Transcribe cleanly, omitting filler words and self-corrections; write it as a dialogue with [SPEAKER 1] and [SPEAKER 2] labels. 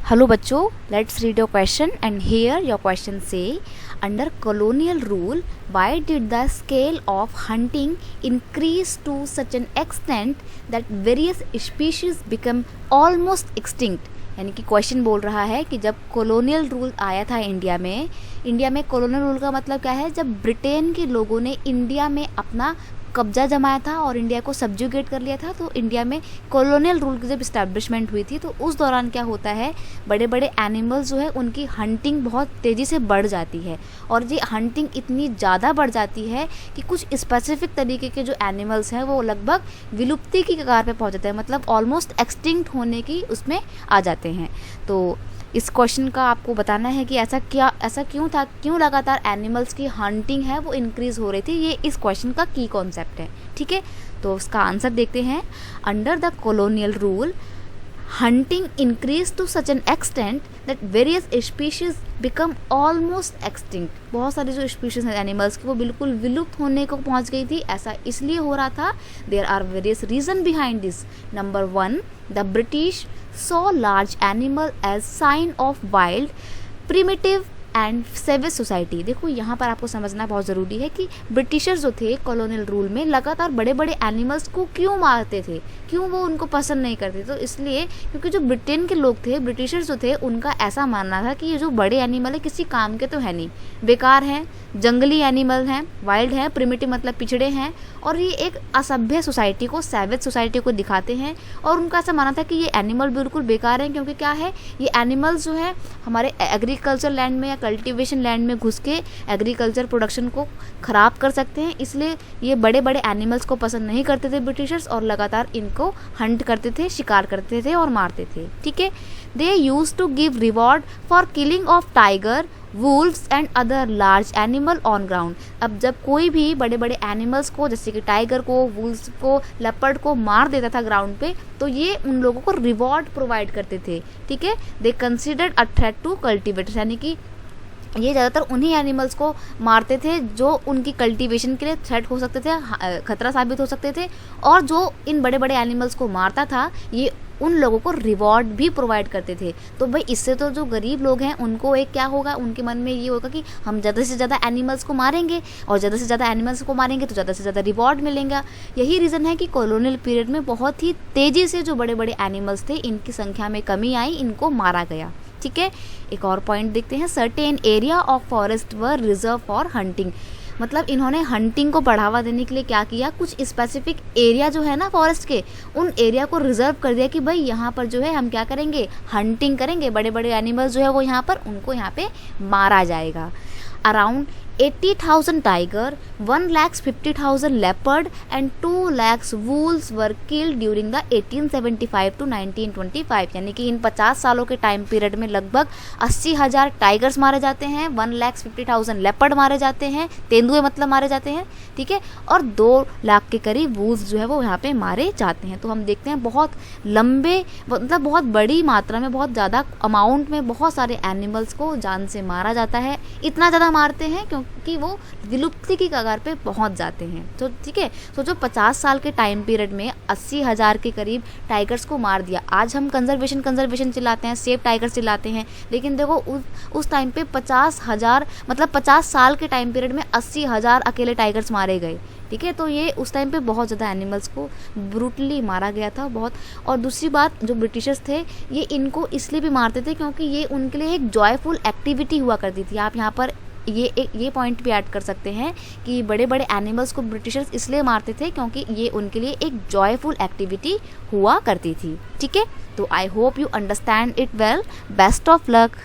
[SPEAKER 1] Hello बच्चों, let's read your question and here your question say, under colonial rule, why did the scale of hunting increase to such an extent that various species become almost extinct? यानी कि question बोल रहा है कि जब colonial rule आया था India में कॉलोनियल रूल का मतलब क्या है, जब ब्रिटेन के लोगों ने इंडिया में अपना कब्जा जमाया था और इंडिया को सब्जुगेट कर लिया था, तो इंडिया में कॉलोनियल रूल की जब इस्टेब्लिशमेंट हुई थी तो उस दौरान क्या होता है, बड़े बड़े एनिमल्स जो है उनकी हंटिंग बहुत तेज़ी से बढ़ जाती है। और ये हंटिंग इतनी ज़्यादा बढ़ जाती है कि कुछ स्पेसिफिक तरीके के जो एनिमल्स हैं वो लगभग विलुप्ति की कगार पे पहुंच जाते हैं, मतलब ऑलमोस्ट एक्सटिंक्ट होने की उसमें आ जाते हैं। तो इस क्वेश्चन का आपको बताना है कि ऐसा क्यों था, क्यों लगातार एनिमल्स की हंटिंग है वो इंक्रीज़ हो रही थी। ये इस क्वेश्चन का की कॉन्सेप्ट है, ठीक है। तो उसका आंसर देखते हैं। Under the colonial rule hunting increased to such an extent that various species become almost extinct। बहुत सारी जो स्पीशीज हैं एनिमल्स की वो बिल्कुल विलुप्त होने को पहुंच गई थी। ऐसा इसलिए हो रहा था, there are various reason behind this. Number 1, the British saw large animal as sign of wild, primitive and savage society. देखो यहाँ पर आपको समझना बहुत ज़रूरी है कि ब्रिटिशर्स जो थे कॉलोनियल रूल में लगातार बड़े बड़े एनिमल्स को क्यों मारते थे, क्यों वो उनको पसंद नहीं करते। तो इसलिए क्योंकि जो ब्रिटेन के लोग थे, ब्रिटिशर्स जो थे, उनका ऐसा मानना था कि ये जो बड़े एनिमल है किसी काम के तो है नहीं, बेकार हैं, जंगली एनिमल हैं, वाइल्ड हैं, प्रिमिटिव मतलब पिछड़े हैं, और ये एक असभ्य सोसाइटी को, सैवेज सोसाइटी को दिखाते हैं। और उनका ऐसा मानना था कि ये एनिमल बिल्कुल बेकार हैं, क्योंकि क्या है, ये एनिमल्स जो है हमारे एग्रीकल्चर लैंड में या कल्टीवेशन लैंड में घुस के एग्रीकल्चर प्रोडक्शन को ख़राब कर सकते हैं। इसलिए ये बड़े बड़े एनिमल्स को पसंद नहीं करते थे ब्रिटिशर्स, और लगातार इनको हंट करते थे, शिकार करते थे और मारते थे, ठीक है। They use to give reward for killing of tiger, wolves and other large animal on ground. अब जब कोई भी बड़े बड़े एनिमल्स को, जैसे कि टाइगर को, वुल्व्स को, लेपर्ड को मार देता था ग्राउंड पे, तो ये उन लोगों को रिवॉर्ड प्रोवाइड करते थे, ठीक है। They considered a threat to cultivators, यानी कि ये ज़्यादातर उन्हीं एनिमल्स को मारते थे जो उनकी कल्टीवेशन के लिए थ्रेट हो सकते थे, खतरा साबित हो सकते थे। और जो इन बड़े बड़े एनिमल्स को मारता था ये उन लोगों को रिवॉर्ड भी प्रोवाइड करते थे। तो भाई इससे तो जो गरीब लोग हैं उनको एक क्या होगा, उनके मन में ये होगा कि हम ज़्यादा से ज़्यादा एनिमल्स को मारेंगे, और ज़्यादा से ज़्यादा एनिमल्स को मारेंगे तो ज़्यादा से ज़्यादा रिवॉर्ड मिलेगा। यही रीज़न है कि कॉलोनियल पीरियड में बहुत ही तेज़ी से जो बड़े बड़े एनिमल्स थे इनकी संख्या में कमी आई, इनको मारा गया, ठीक है। एक और पॉइंट देखते हैं। Certain area of forest were reserve for hunting, मतलब इन्होंने हंटिंग को बढ़ावा देने के लिए क्या किया, कुछ स्पेसिफिक एरिया जो है ना फॉरेस्ट के, उन एरिया को रिजर्व कर दिया कि भाई यहाँ पर जो है हम क्या करेंगे, हंटिंग करेंगे, बड़े बड़े एनिमल्स जो है वो यहाँ पर, उनको यहाँ पे मारा जाएगा। Around 80,000 tiger, 1,50,000 leopard and 2 lakh wools were killed during the 1875 to 1925। यानी कि इन 50 सालों के टाइम पीरियड में लगभग 80,000 टाइगर्स मारे जाते हैं, 1,50,000 लेपर्ड मारे जाते हैं, तेंदुए मतलब मारे जाते हैं, ठीक है, और 2 लाख के करीब वूल्स जो है वो यहाँ पे मारे जाते हैं। तो हम देखते हैं बहुत लंबे, मतलब बहुत बड़ी मात्रा में, बहुत ज़्यादा अमाउंट में बहुत सारे एनिमल्स को जान से मारा जाता है। इतना ज़्यादा मारते हैं क्योंकि वो विलुप्ति की कगार पे पहुंच जाते हैं। तो ठीक है, तो जो 50 साल के टाइम पीरियड में 80,000 के करीब टाइगर्स को मार दिया। आज हम कंजर्वेशन चिल्लाते हैं, सेफ टाइगर्स चिल्लाते हैं, लेकिन देखो उस टाइम पे 50,000, मतलब 50 साल के टाइम पीरियड में 80,000 अकेले टाइगर्स मारे गए, ठीक है। तो ये उस टाइम पे बहुत ज़्यादा एनिमल्स को ब्रूटली मारा गया था, बहुत। और दूसरी बात, जो ब्रिटिशर्स थे ये इनको इसलिए भी मारते थे क्योंकि ये उनके लिए एक जॉयफुल एक्टिविटी हुआ करती थी। आप यहाँ पर ये पॉइंट भी ऐड कर सकते हैं कि बड़े बड़े एनिमल्स को ब्रिटिशर्स इसलिए मारते थे क्योंकि ये उनके लिए एक जॉयफुल एक्टिविटी हुआ करती थी, ठीक है। तो I hope you understand it well. Best of luck.